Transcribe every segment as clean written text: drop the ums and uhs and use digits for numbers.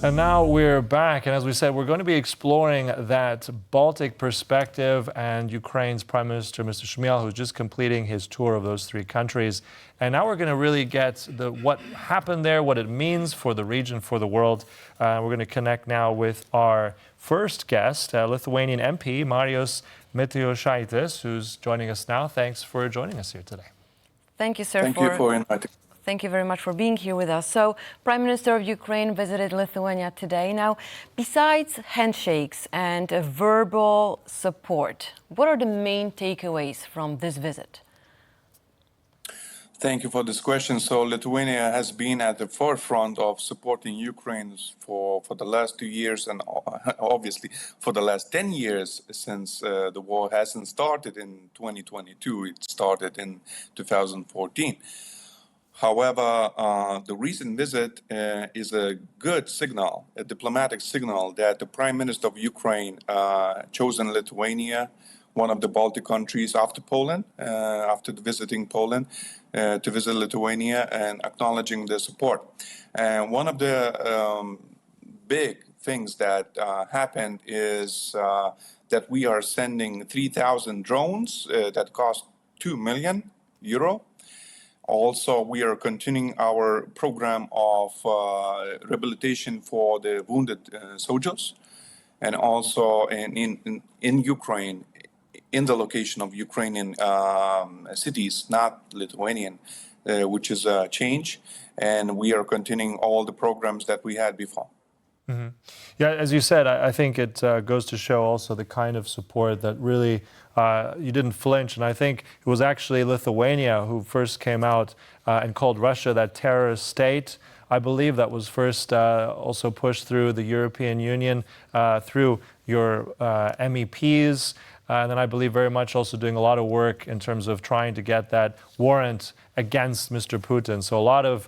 And now we're back, and as we said, we're going to be exploring that Baltic perspective and Ukraine's Prime Minister, Mr. Shmyhal, who's just completing his tour of those three countries. And now we're going to really get what happened there, what it means for the region, for the world. We're going to connect now with our first guest, Lithuanian MP Marius Matijošaitis, who's joining us now. Thanks for joining us here today. Thank you, sir. Thank you for inviting. Thank you very much for being here with us. So, Prime Minister of Ukraine visited Lithuania today. Now, besides handshakes and verbal support, what are the main takeaways from this visit? Thank you for this question. So, Lithuania has been at the forefront of supporting Ukraine for the last 2 years, and obviously for the last 10 years since the war hasn't started in 2022. It started in 2014. However, the recent visit is a good signal, a diplomatic signal that the Prime Minister of Ukraine chosen Lithuania, one of the Baltic countries after Poland, after visiting Poland, to visit Lithuania and acknowledging the support. And one of the big things that happened is that we are sending 3,000 drones that cost €2 million. Also, we are continuing our program of rehabilitation for the wounded soldiers, and also in Ukraine, in the location of Ukrainian cities, not Lithuanian, which is a change, and we are continuing all the programs that we had before. Mm-hmm. Yeah, as you said, I think it goes to show also the kind of support that really you didn't flinch. And I think it was actually Lithuania who first came out and called Russia that terrorist state. I believe that was first also pushed through the European Union, through your MEPs. And then I believe very much also doing a lot of work in terms of trying to get that warrant against Mr. Putin. So a lot of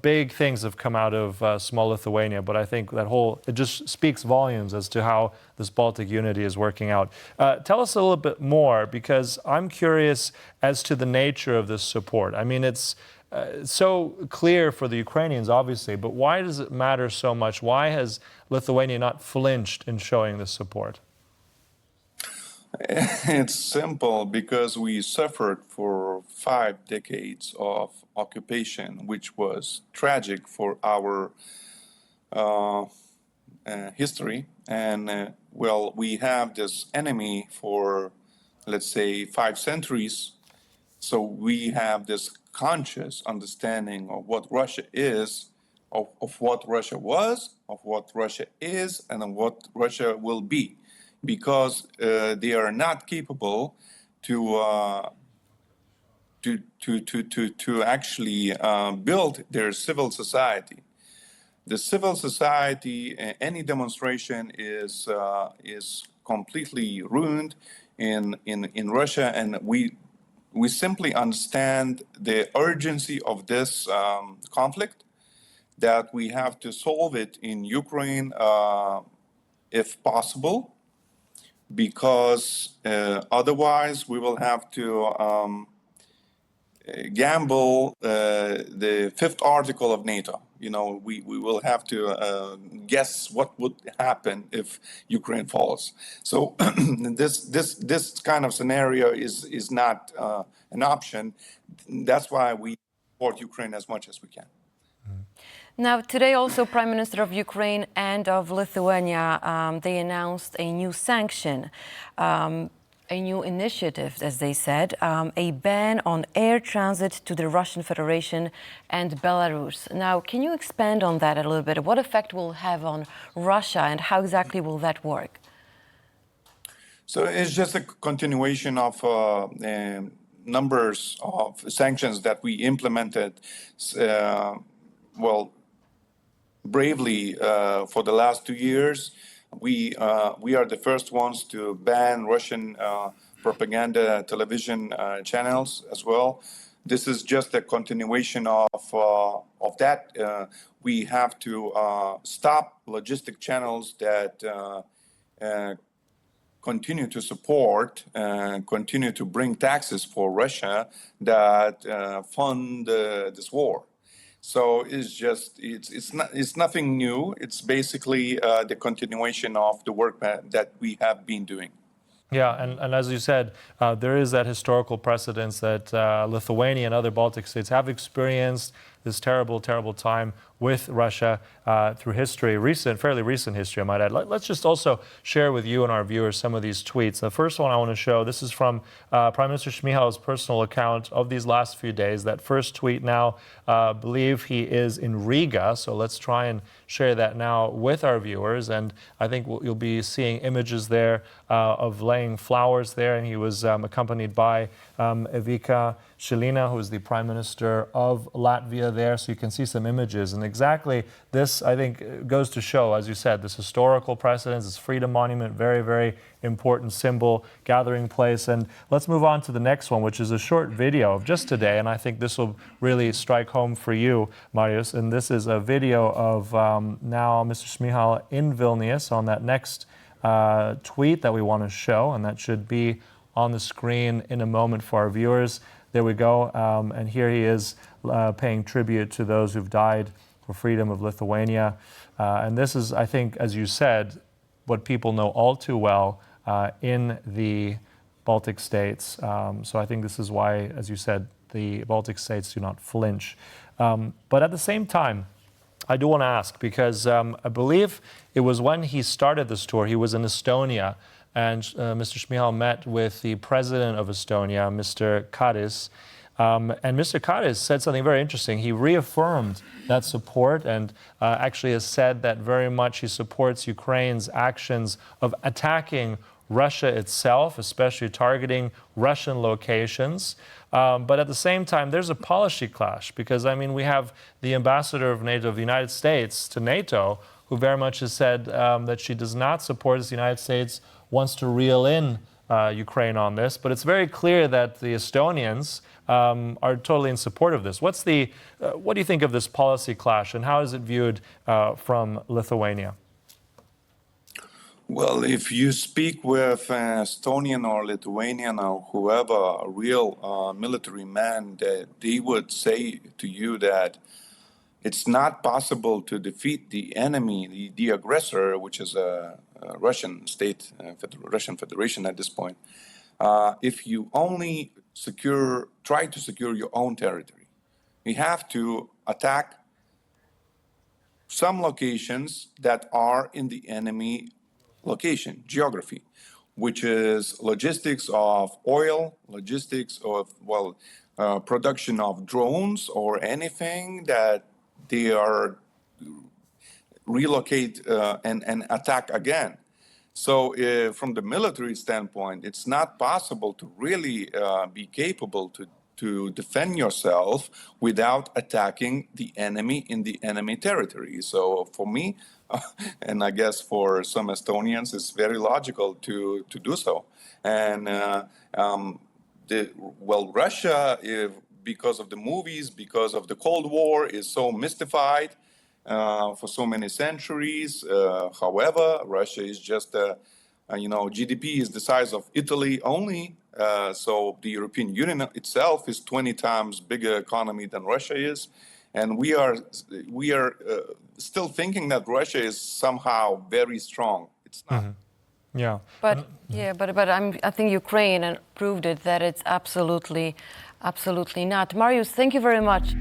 big things have come out of small Lithuania, but I think that it just speaks volumes as to how this Baltic unity is working out. Tell us a little bit more, because I'm curious as to the nature of this support. I mean, it's so clear for the Ukrainians, obviously, but why does it matter so much? Why has Lithuania not flinched in showing this support? It's simple, because we suffered for 5 decades of occupation, which was tragic for our history. And well, we have this enemy for, let's say, 5 centuries. So we have this conscious understanding of what Russia is, of what Russia was, of what Russia is, and of what Russia will be. Because they are not capable to actually build their civil society. The civil society, any demonstration is completely ruined in Russia, and we simply understand the urgency of this conflict, that we have to solve it in Ukraine if possible. Because otherwise we will have to gamble the 5th article of NATO. You know, we will have to guess what would happen if Ukraine falls. So this kind of scenario is not an option. That's why we support Ukraine as much as we can. Now, today also Prime Minister of Ukraine and of Lithuania, they announced a new sanction, a new initiative, as they said, a ban on air transit to the Russian Federation and Belarus. Now, can you expand on that a little bit? What effect will it have on Russia, and how exactly will that work? So it's just a continuation of numbers of sanctions that we implemented, bravely for the last 2 years. We are the first ones to ban Russian propaganda television channels as well. This is just a continuation of that. We have to stop logistic channels that continue to support, continue to bring taxes for Russia that fund this war. So it's nothing new. It's basically the continuation of the work that we have been doing. Yeah, and as you said, there is that historical precedence that Lithuania and other Baltic states have experienced this terrible, terrible time with Russia through history, fairly recent history, I might add. Let's just also share with you and our viewers some of these tweets. The first one I want to show, this is from Prime Minister Šmyhal's personal account of these last few days. That first tweet now, believe he is in Riga, so let's try and share that now with our viewers. And I think you'll be seeing images there of laying flowers there, and he was accompanied by Evika Šilina, who is the Prime Minister of Latvia there, so you can see some images. And exactly this, I think, goes to show, as you said, this historical precedence, this freedom monument, very, very important symbol, gathering place. And let's move on to the next one, which is a short video of just today, and I think this will really strike home for you, Marius. And this is a video of now Mr. Šmyhal in Vilnius on that next tweet that we want to show, and that should be on the screen in a moment for our viewers. There we go, and here he is paying tribute to those who've died for freedom of Lithuania. And this is, I think, as you said, what people know all too well in the Baltic states. So I think this is why, as you said, the Baltic states do not flinch. But at the same time, I do want to ask, because I believe it was when he started this tour, he was in Estonia, and Mr. Šmyhal met with the president of Estonia, Mr. Kyiv. And Mr. Kyiv said something very interesting. He reaffirmed that support and actually has said that very much he supports Ukraine's actions of attacking Russia itself, especially targeting Russian locations. But at the same time, there's a policy clash because, I mean, we have the ambassador of NATO, of the United States to NATO, who very much has said that she does not support as the United States wants to reel in Ukraine on this. But it's very clear that the Estonians are totally in support of this. What do you think of this policy clash, and how is it viewed from Lithuania? Well, if you speak with Estonian or Lithuanian or whoever, a real military man, they would say to you that it's not possible to defeat the enemy, the aggressor, which is a Russian state, Russian Federation at this point, if you only try to secure your own territory. You have to attack some locations that are in the enemy location, geography, which is logistics of oil, logistics of, production of drones or anything that they are relocate and attack again. So from the military standpoint, it's not possible to really be capable to defend yourself without attacking the enemy in the enemy territory. So for me, and I guess for some Estonians, it's very logical to do so. And Russia, because of the movies, because of the Cold War, is so mystified for so many centuries. However, Russia is just, GDP is the size of Italy only. So the European Union itself is 20 times bigger economy than Russia is. And we are still thinking that Russia is somehow very strong. It's not. Mm-hmm. Yeah. But I think Ukraine proved it that it's absolutely not. Marius, thank you very much.